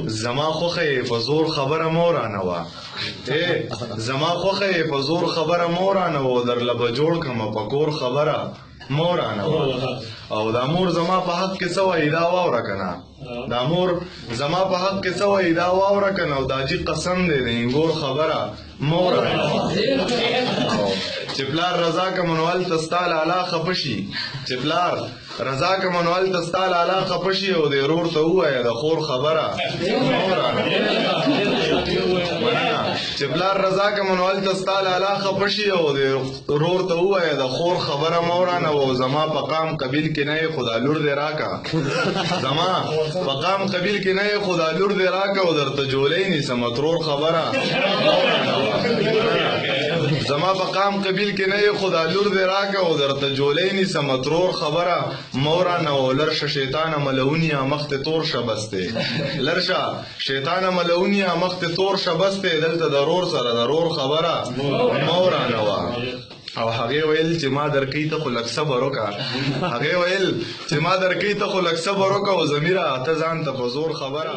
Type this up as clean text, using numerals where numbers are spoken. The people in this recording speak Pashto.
زما خوخه په زور خبره مورانه وا زما خوخه په زور خبره مورانه و در لبه جوړ کما په کور خبره مورانه وا او د امور زما په حق کې سوې دا واوره کنه د امور زما په حق کې سوې دا واوره کنه او دا جی قسم دې د انګور خبره مورانه چې پلار رضا کا منوال تستال علا خپشي چې پلار رضا کا منوال تستال علا خپشي او د رور ته وای د خور خبره مورانه چې پلار رضا کا منوال تستال علا خپشي او د رور ته وای د خور خبره مورانه او زما په قام قبیل کې نه خدا لور دې راکا زما په قام قبیل کې نه خدا لور دې راکا او درته جولې نه سمترور خبره زما په قام قبیل کې نه خدا لور دې راکا او درته جولې نه سمترور خبره مورانه او لرشه شیطان ملعونیا مخت تور شبسته لرشه شیطان ملعونیا مخت تور شبسته دلته ضرور سره ضرور خبره مورانه وا او هغه ویل چې ما درکې ته خو لک صبر وکا هغه ویل چې ما درکې ته خو لک صبر وکا او زمیره ته ځان ته په زور خبره